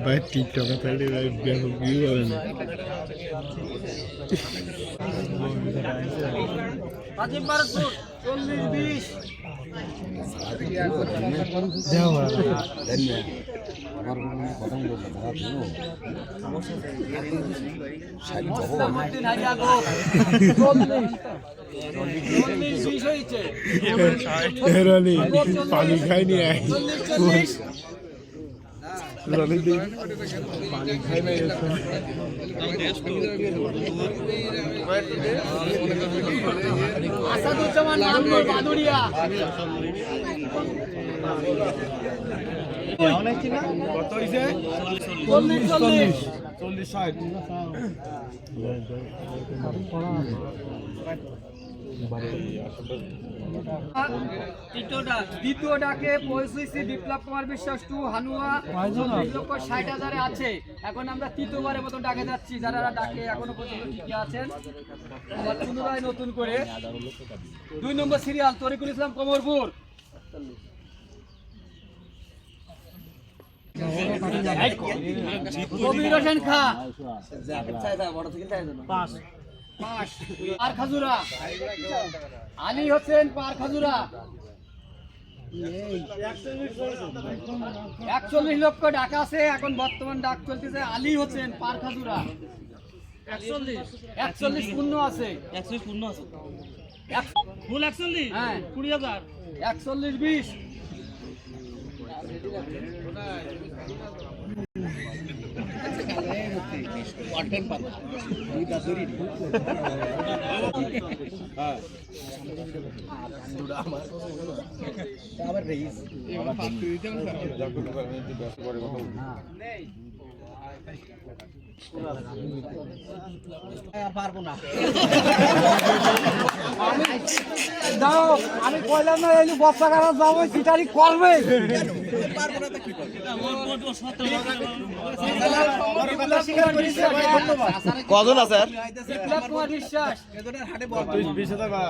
ভাই টিকটক তাহলে ভাই ব্যাপক ভিউ হবে না। পানি খাইনি পানি খাই নাই আসাদুজ্জামান নামলো বাদুড়িয়া কত হইছে 40 60 দ্বিতীয় ডাকে পৌঁছেছি বিপ্লব কুমার বিশ্বাস টু হানুয়া 60,000 আছে। এখন আমরা তৃতীয়বারের মতো ডাকে যাচ্ছি। যারা ডাকে এখনো পর্যন্ত ঠিকই আছেন, আবার পুনরায় নতুন করে 2 নম্বর সিরিয়াল তরিকুল ইসলাম কমরপুর, কবির হোসেন খা, পার খাজুরা, আলী হোসেন পার খাজুরা, 41 লক্ষ ডাকা আছে। এখন বর্তমান ডাক চলতেছে আলী হোসেন পার খাজুরা 41 পূর্ণ আছে, 41 পূর্ণ আছে, ফুল 41, হ্যাঁ 20,000, 41 20 পারবো না দাও, আমি কইলাম না এই বস্তা কাটা যাবো সিটারি করবে কজন আছে বিপ্লব কুমার বিশ্বাস 20 টাকা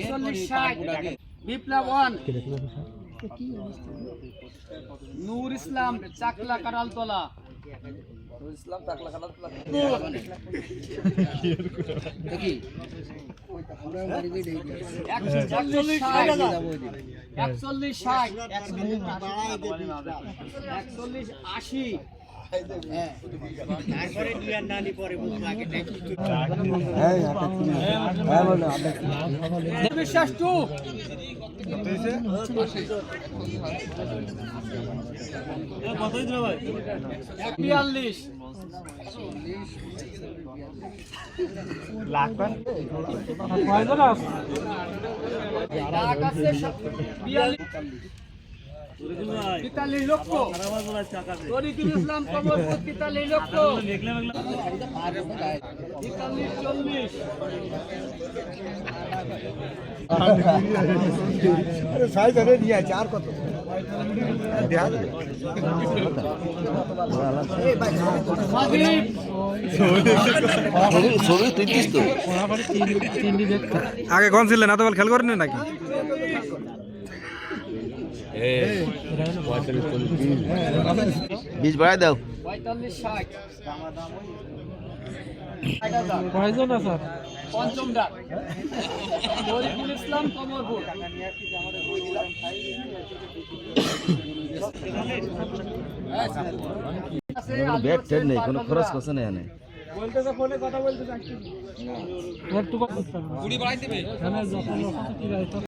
41 বিপ্লব ওয়ান নূর ইসলাম চাকলা কারালতলা, নূর ইসলাম চাকলা কারালতলা 41 বিশ্বাস টু 42 লাখ তেতাল্লিশ লক্ষ, তরিকুল ইসলাম কমরপুর 43 লক্ষ, 43 আগে কোন ছিলেন এত বল খেল করেন নাকি? বীজ বাড়াই দাও 45 60 কয়জন আছে? পঞ্চম ডাক তরিকুল ইসলাম কমরপুর ব্যাট টেন নেই, কোনো খরচ করছে না এখানে। বলতেছে ফোনে কথা বলতে চাচ্ছি। একটু